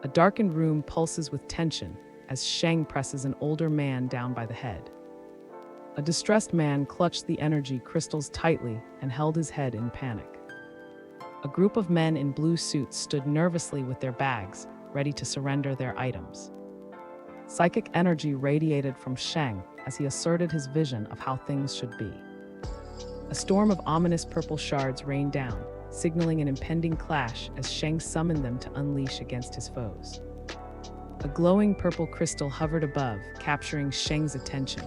A darkened room pulses with tension as Sheng presses an older man down by the head. A distressed man clutched the energy crystals tightly and held his head in panic. A group of men in blue suits stood nervously with their bags, ready to surrender their items. Psychic energy radiated from Sheng as he asserted his vision of how things should be. A storm of ominous purple shards rained down, signaling an impending clash as Sheng summoned them to unleash against his foes. A glowing purple crystal hovered above, capturing Sheng's attention.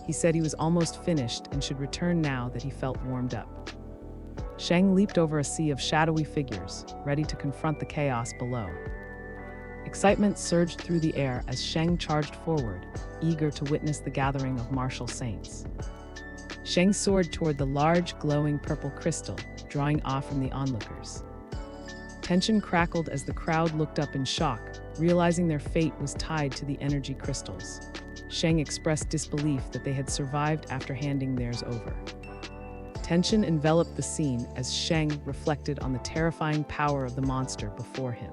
He said he was almost finished and should return now that he felt warmed up. Sheng leaped over a sea of shadowy figures, ready to confront the chaos below. Excitement surged through the air as Sheng charged forward, eager to witness the gathering of martial saints. Sheng soared toward the large, glowing purple crystal, drawing awe from the onlookers. Tension crackled as the crowd looked up in shock, realizing their fate was tied to the energy crystals. Sheng expressed disbelief that they had survived after handing theirs over. Tension enveloped the scene as Sheng reflected on the terrifying power of the monster before him.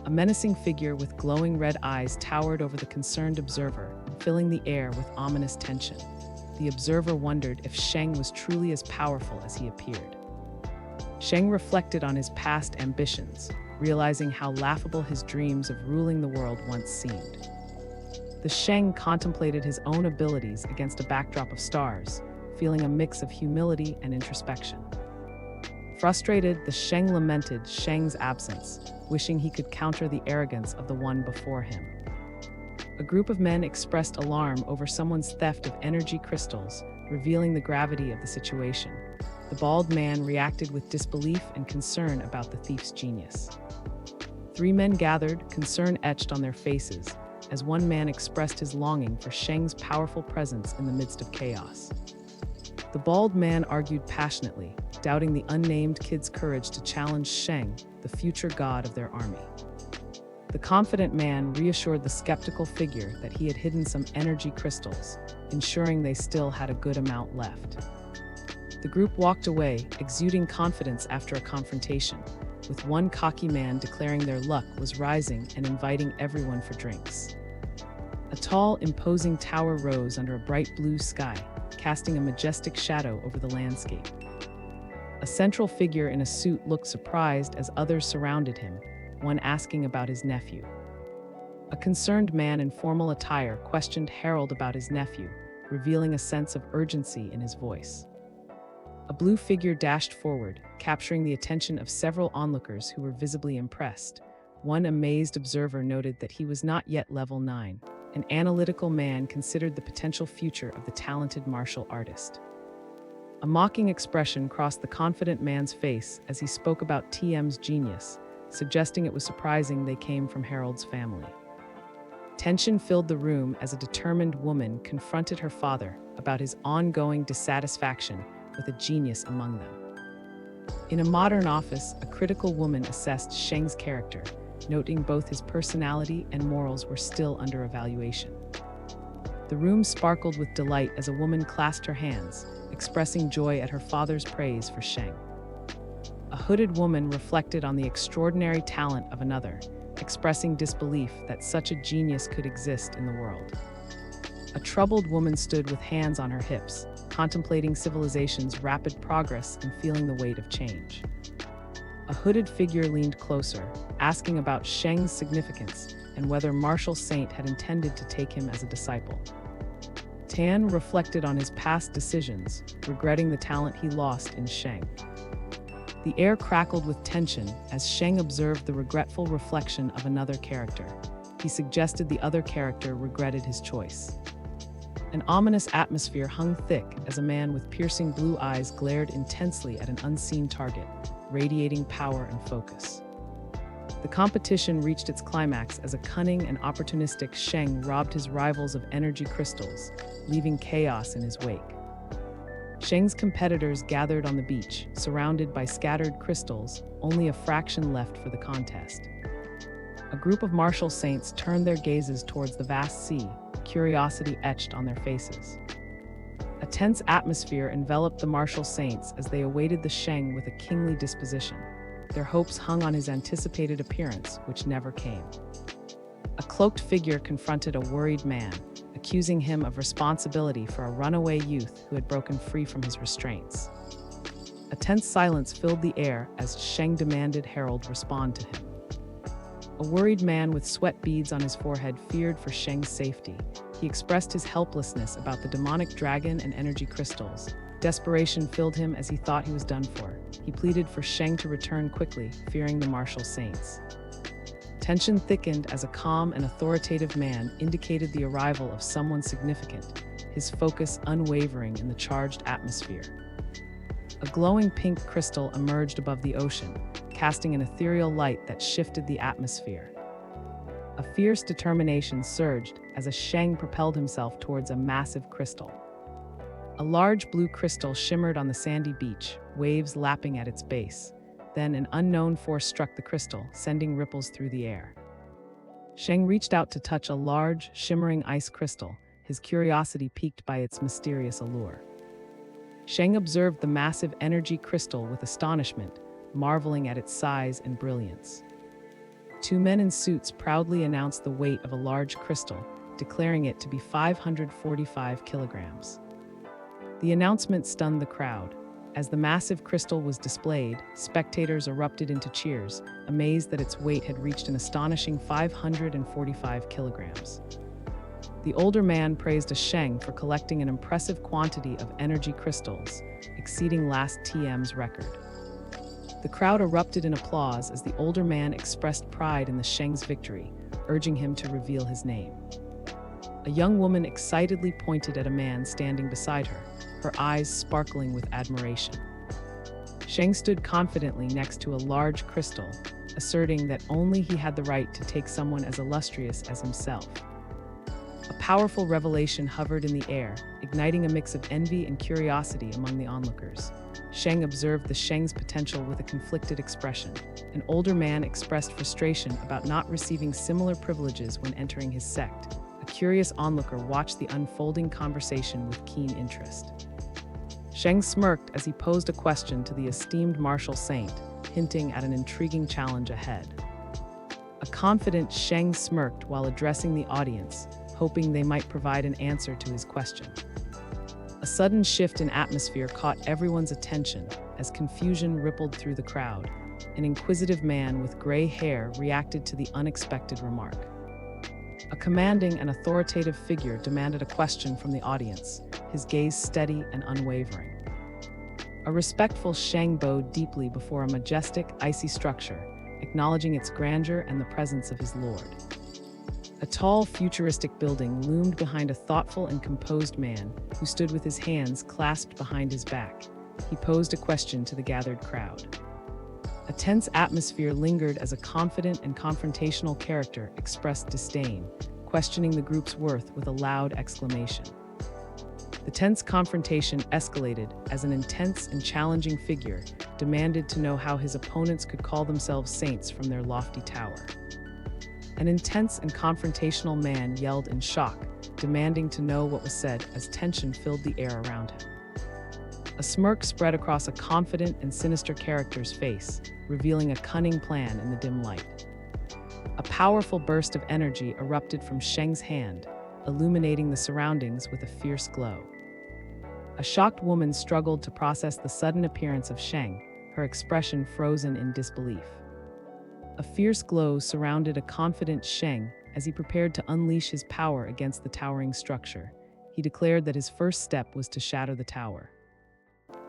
A menacing figure with glowing red eyes towered over the concerned observer, filling the air with ominous tension. The observer wondered if Sheng was truly as powerful as he appeared. Sheng reflected on his past ambitions, realizing how laughable his dreams of ruling the world once seemed. The Sheng contemplated his own abilities against a backdrop of stars, feeling a mix of humility and introspection. Frustrated, the Sheng lamented Sheng's absence, wishing he could counter the arrogance of the one before him. A group of men expressed alarm over someone's theft of energy crystals, revealing the gravity of the situation. The bald man reacted with disbelief and concern about the thief's genius. 3 men gathered, concern etched on their faces, as one man expressed his longing for Sheng's powerful presence in the midst of chaos. The bald man argued passionately, doubting the unnamed kid's courage to challenge Sheng, the future god of their army. The confident man reassured the skeptical figure that he had hidden some energy crystals, ensuring they still had a good amount left. The group walked away, exuding confidence after a confrontation, with one cocky man declaring their luck was rising and inviting everyone for drinks. A tall, imposing tower rose under a bright blue sky, casting a majestic shadow over the landscape. A central figure in a suit looked surprised as others surrounded him, one asking about his nephew. A concerned man in formal attire questioned Harold about his nephew, revealing a sense of urgency in his voice. A blue figure dashed forward, capturing the attention of several onlookers who were visibly impressed. One amazed observer noted that he was not yet level 9. An analytical man considered the potential future of the talented martial artist. A mocking expression crossed the confident man's face as he spoke about TM's genius, suggesting it was surprising they came from Harold's family. Tension filled the room as a determined woman confronted her father about his ongoing dissatisfaction with a genius among them. In a modern office, a critical woman assessed Sheng's character, noting both his personality and morals were still under evaluation. The room sparkled with delight as a woman clasped her hands, expressing joy at her father's praise for Sheng. A hooded woman reflected on the extraordinary talent of another, expressing disbelief that such a genius could exist in the world. A troubled woman stood with hands on her hips, contemplating civilization's rapid progress and feeling the weight of change. A hooded figure leaned closer, asking about Sheng's significance and whether Martial Saint had intended to take him as a disciple. Tan reflected on his past decisions, regretting the talent he lost in Sheng. The air crackled with tension as Sheng observed the regretful reflection of another character. He suggested the other character regretted his choice. An ominous atmosphere hung thick as a man with piercing blue eyes glared intensely at an unseen target, radiating power and focus. The competition reached its climax as a cunning and opportunistic Sheng robbed his rivals of energy crystals, leaving chaos in his wake. Sheng's competitors gathered on the beach, surrounded by scattered crystals, only a fraction left for the contest. A group of martial saints turned their gazes towards the vast sea, curiosity etched on their faces. A tense atmosphere enveloped the martial saints as they awaited the Sheng with a kingly disposition. their hopes hung on his anticipated appearance, which never came. A cloaked figure confronted a worried man, accusing him of responsibility for a runaway youth who had broken free from his restraints. A tense silence filled the air as Sheng demanded Harold respond to him. A worried man with sweat beads on his forehead feared for Sheng's safety. He expressed his helplessness about the demonic dragon and energy crystals. Desperation filled him as he thought he was done for. He pleaded for Sheng to return quickly, fearing the martial saints. Tension thickened as a calm and authoritative man indicated the arrival of someone significant, his focus unwavering in the charged atmosphere. A glowing pink crystal emerged above the ocean, casting an ethereal light that shifted the atmosphere. A fierce determination surged as a Sheng propelled himself towards a massive crystal. A large blue crystal shimmered on the sandy beach, waves lapping at its base. Then an unknown force struck the crystal, sending ripples through the air. Sheng reached out to touch a large, shimmering ice crystal, his curiosity piqued by its mysterious allure. Sheng observed the massive energy crystal with astonishment, marveling at its size and brilliance. Two men in suits proudly announced the weight of a large crystal, declaring it to be 545 kilograms. The announcement stunned the crowd. As the massive crystal was displayed, spectators erupted into cheers, amazed that its weight had reached an astonishing 545 kilograms. The older man praised a Sheng for collecting an impressive quantity of energy crystals, exceeding last TM's record. The crowd erupted in applause as the older man expressed pride in the Sheng's victory, urging him to reveal his name. A young woman excitedly pointed at a man standing beside her, her eyes sparkling with admiration. Sheng stood confidently next to a large crystal, asserting that only he had the right to take someone as illustrious as himself. A powerful revelation hovered in the air, igniting a mix of envy and curiosity among the onlookers. Sheng observed the Sheng's potential with a conflicted expression. An older man expressed frustration about not receiving similar privileges when entering his sect. A curious onlooker watched the unfolding conversation with keen interest. Sheng smirked as he posed a question to the esteemed martial saint, hinting at an intriguing challenge ahead. A confident Sheng smirked while addressing the audience, hoping they might provide an answer to his question. A sudden shift in atmosphere caught everyone's attention as confusion rippled through the crowd. An inquisitive man with gray hair reacted to the unexpected remark. A commanding and authoritative figure demanded a question from the audience, his gaze steady and unwavering. A respectful Sheng bowed deeply before a majestic, icy structure, acknowledging its grandeur and the presence of his lord. A tall, futuristic building loomed behind a thoughtful and composed man who stood with his hands clasped behind his back. He posed a question to the gathered crowd. A tense atmosphere lingered as a confident and confrontational character expressed disdain, questioning the group's worth with a loud exclamation. The tense confrontation escalated as an intense and challenging figure demanded to know how his opponents could call themselves saints from their lofty tower. An intense and confrontational man yelled in shock, demanding to know what was said as tension filled the air around him. A smirk spread across a confident and sinister character's face, revealing a cunning plan in the dim light. A powerful burst of energy erupted from Sheng's hand, illuminating the surroundings with a fierce glow. A shocked woman struggled to process the sudden appearance of Sheng, her expression frozen in disbelief. A fierce glow surrounded a confident Sheng as he prepared to unleash his power against the towering structure. He declared that his first step was to shatter the tower.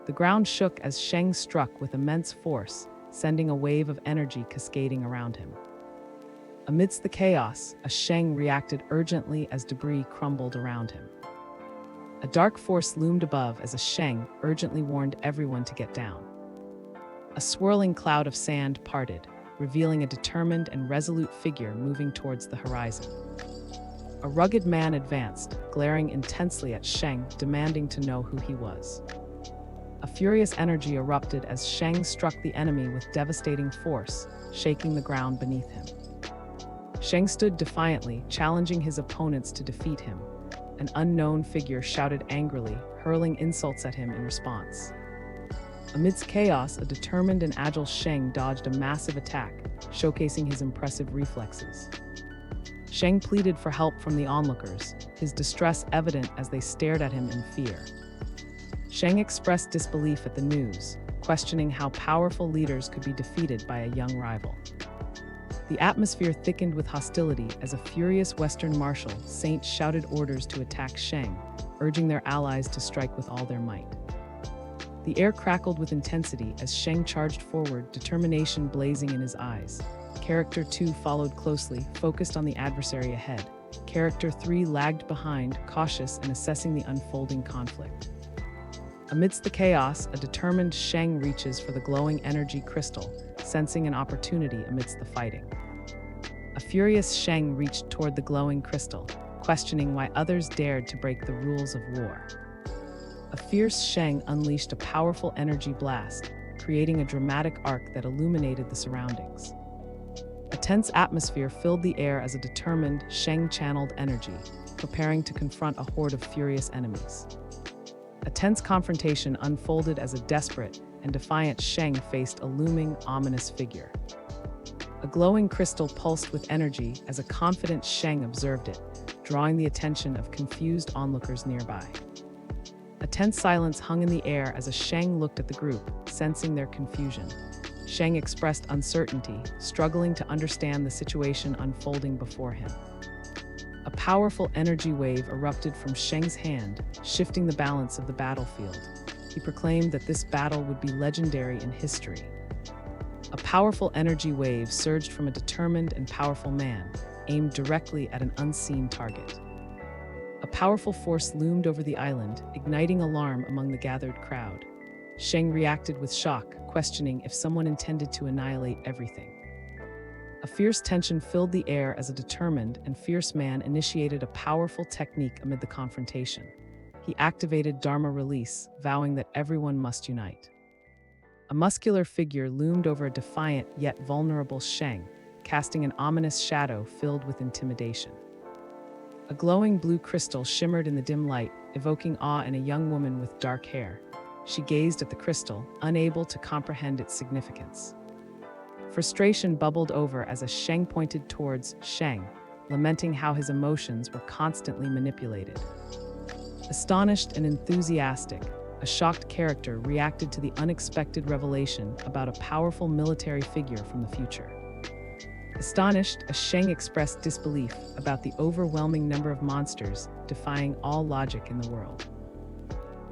The ground shook as Sheng struck with immense force, sending a wave of energy cascading around him. Amidst the chaos, a Sheng reacted urgently as debris crumbled around him. A dark force loomed above as a Sheng urgently warned everyone to get down. A swirling cloud of sand parted, revealing a determined and resolute figure moving towards the horizon. A rugged man advanced, glaring intensely at Sheng, demanding to know who he was. A furious energy erupted as Sheng struck the enemy with devastating force, shaking the ground beneath him. Sheng stood defiantly, challenging his opponents to defeat him. An unknown figure shouted angrily, hurling insults at him in response. Amidst chaos, a determined and agile Sheng dodged a massive attack, showcasing his impressive reflexes. Sheng pleaded for help from the onlookers, his distress evident as they stared at him in fear. Sheng expressed disbelief at the news, questioning how powerful leaders could be defeated by a young rival. The atmosphere thickened with hostility as a furious Western marshal, Saint shouted orders to attack Sheng, urging their allies to strike with all their might. The air crackled with intensity as Sheng charged forward, determination blazing in his eyes. Character 2 followed closely, focused on the adversary ahead. Character 3 lagged behind, cautious and assessing the unfolding conflict. Amidst the chaos, a determined Sheng reaches for the glowing energy crystal, sensing an opportunity amidst the fighting. A furious Sheng reached toward the glowing crystal, questioning why others dared to break the rules of war. A fierce Sheng unleashed a powerful energy blast, creating a dramatic arc that illuminated the surroundings. A tense atmosphere filled the air as a determined Sheng channeled energy, preparing to confront a horde of furious enemies. A tense confrontation unfolded as a desperate and defiant Sheng faced a looming, ominous figure. A glowing crystal pulsed with energy as a confident Sheng observed it, drawing the attention of confused onlookers nearby. A tense silence hung in the air as a Sheng looked at the group, sensing their confusion. Sheng expressed uncertainty, struggling to understand the situation unfolding before him. A powerful energy wave erupted from Sheng's hand, shifting the balance of the battlefield. He proclaimed that this battle would be legendary in history. A powerful energy wave surged from a determined and powerful man, aimed directly at an unseen target. A powerful force loomed over the island, igniting alarm among the gathered crowd. Sheng reacted with shock, questioning if someone intended to annihilate everything. A fierce tension filled the air as a determined and fierce man initiated a powerful technique amid the confrontation. He activated Dharma release, vowing that everyone must unite. A muscular figure loomed over a defiant yet vulnerable Sheng, casting an ominous shadow filled with intimidation. A glowing blue crystal shimmered in the dim light, evoking awe in a young woman with dark hair. She gazed at the crystal, unable to comprehend its significance. Frustration bubbled over as a Sheng pointed towards Sheng, lamenting how his emotions were constantly manipulated. Astonished and enthusiastic, a shocked character reacted to the unexpected revelation about a powerful military figure from the future. Astonished, a Sheng expressed disbelief about the overwhelming number of monsters, defying all logic in the world.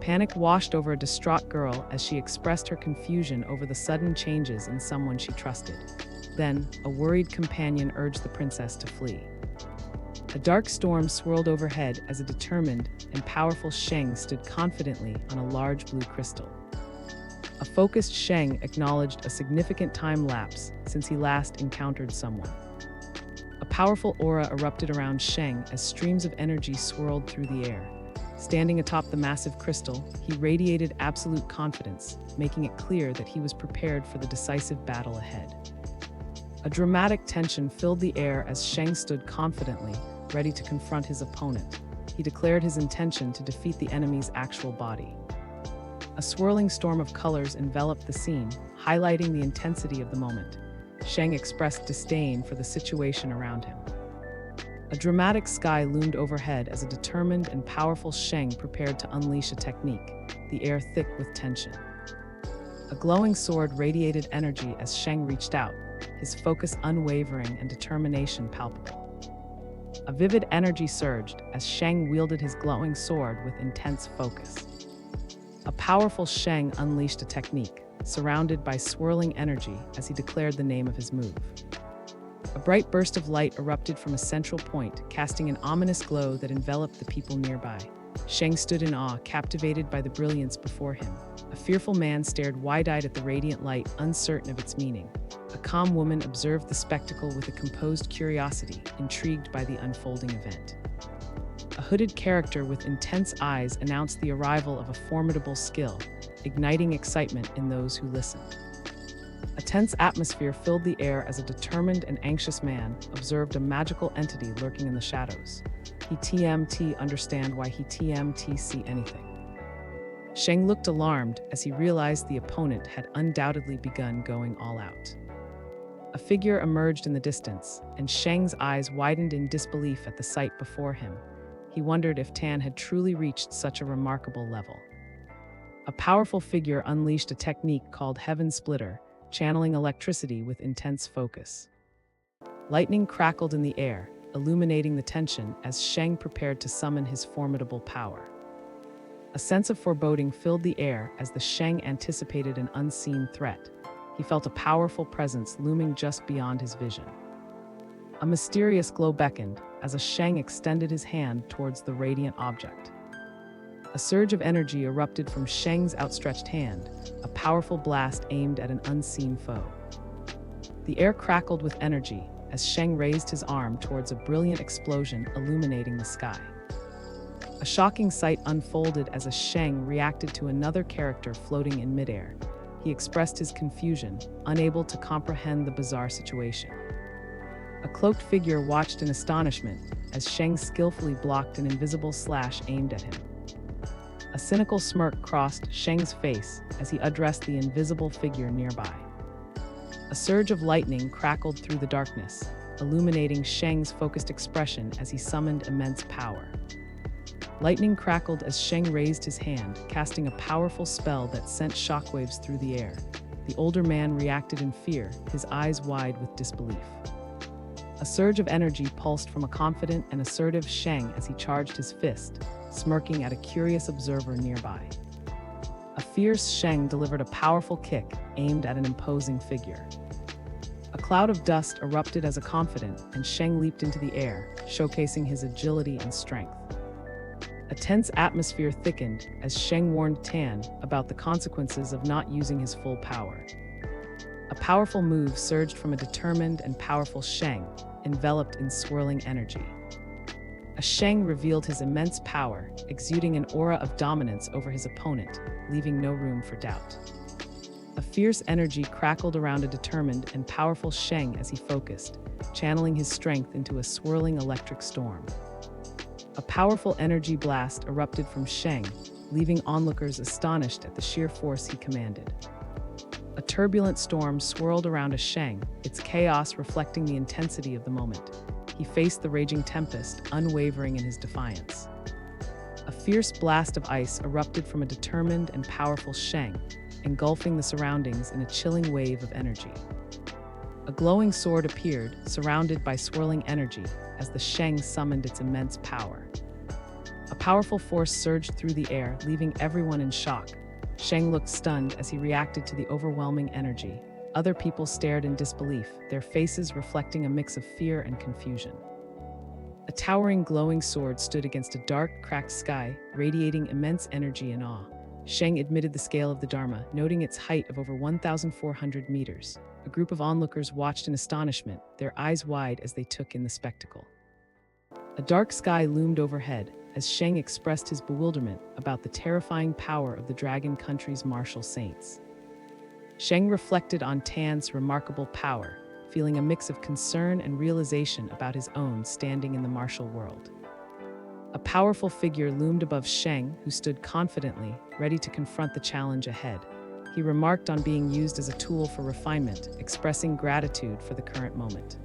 Panic washed over a distraught girl as she expressed her confusion over the sudden changes in someone she trusted. Then, a worried companion urged the princess to flee. A dark storm swirled overhead as a determined and powerful Sheng stood confidently on a large blue crystal. A focused Sheng acknowledged a significant time lapse since he last encountered someone. A powerful aura erupted around Sheng as streams of energy swirled through the air. Standing atop the massive crystal, he radiated absolute confidence, making it clear that he was prepared for the decisive battle ahead. A dramatic tension filled the air as Sheng stood confidently, ready to confront his opponent. He declared his intention to defeat the enemy's actual body. A swirling storm of colors enveloped the scene, highlighting the intensity of the moment. Sheng expressed disdain for the situation around him. A dramatic sky loomed overhead as a determined and powerful Sheng prepared to unleash a technique, the air thick with tension. A glowing sword radiated energy as Sheng reached out, his focus unwavering and determination palpable. A vivid energy surged as Sheng wielded his glowing sword with intense focus. A powerful Sheng unleashed a technique, surrounded by swirling energy as he declared the name of his move. A bright burst of light erupted from a central point, casting an ominous glow that enveloped the people nearby. Sheng stood in awe, captivated by the brilliance before him. A fearful man stared wide-eyed at the radiant light, uncertain of its meaning. A calm woman observed the spectacle with a composed curiosity, intrigued by the unfolding event. A hooded character with intense eyes announced the arrival of a formidable skill, igniting excitement in those who listened. A tense atmosphere filled the air as a determined and anxious man observed a magical entity lurking in the shadows. He TMT understand why he TMT see anything. Sheng looked alarmed as he realized the opponent had undoubtedly begun going all out. A figure emerged in the distance, and Sheng's eyes widened in disbelief at the sight before him. He wondered if Tan had truly reached such a remarkable level. A powerful figure unleashed a technique called Heaven Splitter, channeling electricity with intense focus. Lightning crackled in the air, illuminating the tension as Sheng prepared to summon his formidable power. A sense of foreboding filled the air as the Sheng anticipated an unseen threat. He felt a powerful presence looming just beyond his vision. A mysterious glow beckoned as a Sheng extended his hand towards the radiant object. A surge of energy erupted from Sheng's outstretched hand, a powerful blast aimed at an unseen foe. The air crackled with energy as Sheng raised his arm towards a brilliant explosion illuminating the sky. A shocking sight unfolded as a Sheng reacted to another character floating in midair. He expressed his confusion, unable to comprehend the bizarre situation. A cloaked figure watched in astonishment as Sheng skillfully blocked an invisible slash aimed at him. A cynical smirk crossed Sheng's face as he addressed the invisible figure nearby. A surge of lightning crackled through the darkness, illuminating Sheng's focused expression as he summoned immense power. Lightning crackled as Sheng raised his hand, casting a powerful spell that sent shockwaves through the air. The older man reacted in fear, his eyes wide with disbelief. A surge of energy pulsed from a confident and assertive Sheng as he charged his fist, smirking at a curious observer nearby. A fierce Sheng delivered a powerful kick aimed at an imposing figure. A cloud of dust erupted as a confident, and Sheng leaped into the air, showcasing his agility and strength. A tense atmosphere thickened as Sheng warned Tan about the consequences of not using his full power. A powerful move surged from a determined and powerful Sheng, enveloped in swirling energy. A Sheng revealed his immense power, exuding an aura of dominance over his opponent, leaving no room for doubt. A fierce energy crackled around a determined and powerful Sheng as he focused, channeling his strength into a swirling electric storm. A powerful energy blast erupted from Sheng, leaving onlookers astonished at the sheer force he commanded. A turbulent storm swirled around a Sheng, its chaos reflecting the intensity of the moment. He faced the raging tempest, unwavering in his defiance. A fierce blast of ice erupted from a determined and powerful Sheng, engulfing the surroundings in a chilling wave of energy. A glowing sword appeared, surrounded by swirling energy, as the Sheng summoned its immense power. A powerful force surged through the air, leaving everyone in shock. Sheng looked stunned as he reacted to the overwhelming energy. Other people stared in disbelief, their faces reflecting a mix of fear and confusion. A towering glowing sword stood against a dark, cracked sky, radiating immense energy and awe. Sheng admitted the scale of the Dharma, noting its height of over 1,400 meters. A group of onlookers watched in astonishment, their eyes wide as they took in the spectacle. A dark sky loomed overhead as Sheng expressed his bewilderment about the terrifying power of the Dragon Country's martial saints. Sheng reflected on Tan's remarkable power, feeling a mix of concern and realization about his own standing in the martial world. A powerful figure loomed above Sheng, who stood confidently, ready to confront the challenge ahead. He remarked on being used as a tool for refinement, expressing gratitude for the current moment.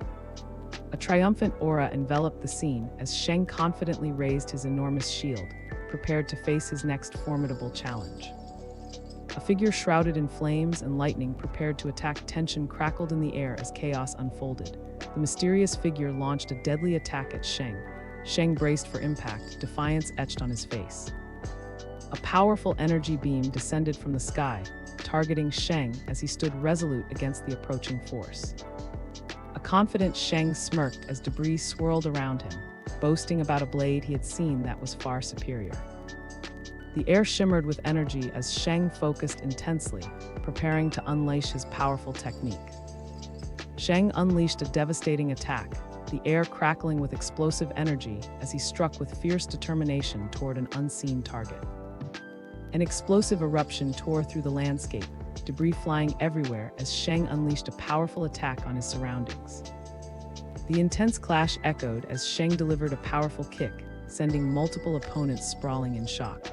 A triumphant aura enveloped the scene as Sheng confidently raised his enormous shield, prepared to face his next formidable challenge. A figure shrouded in flames and lightning prepared to attack. Tension crackled in the air as chaos unfolded. The mysterious figure launched a deadly attack at Sheng. Sheng braced for impact, defiance etched on his face. A powerful energy beam descended from the sky, targeting Sheng as he stood resolute against the approaching force. A confident Sheng smirked as debris swirled around him, boasting about a blade he had seen that was far superior. The air shimmered with energy as Sheng focused intensely, preparing to unleash his powerful technique. Sheng unleashed a devastating attack, the air crackling with explosive energy as he struck with fierce determination toward an unseen target. An explosive eruption tore through the landscape, debris flying everywhere as Sheng unleashed a powerful attack on his surroundings. The intense clash echoed as Sheng delivered a powerful kick, sending multiple opponents sprawling in shock.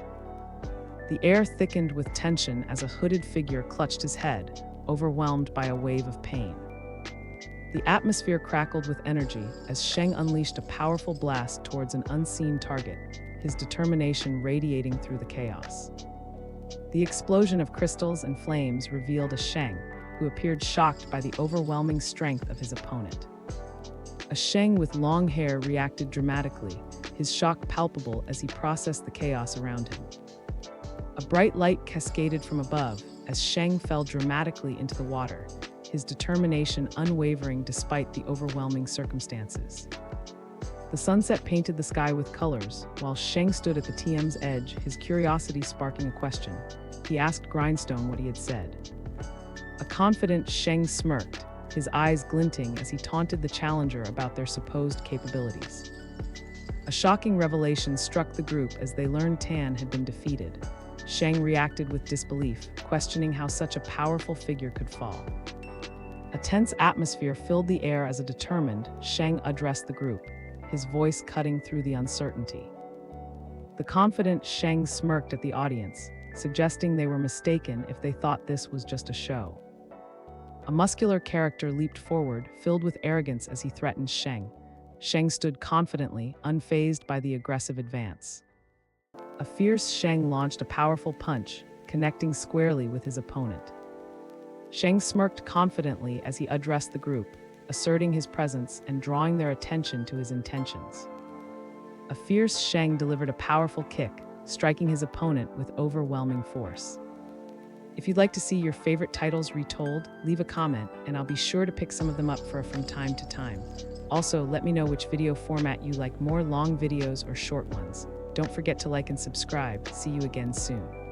The air thickened with tension as a hooded figure clutched his head, overwhelmed by a wave of pain. The atmosphere crackled with energy as Sheng unleashed a powerful blast towards an unseen target, his determination radiating through the chaos. The explosion of crystals and flames revealed a Sheng who appeared shocked by the overwhelming strength of his opponent. A Sheng with long hair reacted dramatically, his shock palpable as he processed the chaos around him. A bright light cascaded from above as Sheng fell dramatically into the water, his determination unwavering despite the overwhelming circumstances. The sunset painted the sky with colors, while Sheng stood at the TM's edge, his curiosity sparking a question. He asked Grindstone what he had said. A confident Sheng smirked, his eyes glinting as he taunted the challenger about their supposed capabilities. A shocking revelation struck the group as they learned Tan had been defeated. Sheng reacted with disbelief, questioning how such a powerful figure could fall. A tense atmosphere filled the air as a determined Sheng addressed the group, his voice cutting through the uncertainty. The confident Sheng smirked at the audience, suggesting they were mistaken if they thought this was just a show. A muscular character leaped forward, filled with arrogance as he threatened Sheng. Sheng stood confidently, unfazed by the aggressive advance. A fierce Sheng launched a powerful punch, connecting squarely with his opponent. Sheng smirked confidently as he addressed the group, asserting his presence and drawing their attention to his intentions. A fierce Sheng delivered a powerful kick, striking his opponent with overwhelming force. If you'd like to see your favorite titles retold, leave a comment and I'll be sure to pick some of them up from time to time. Also, let me know which video format you like more, long videos or short ones. Don't forget to like and subscribe. See you again soon.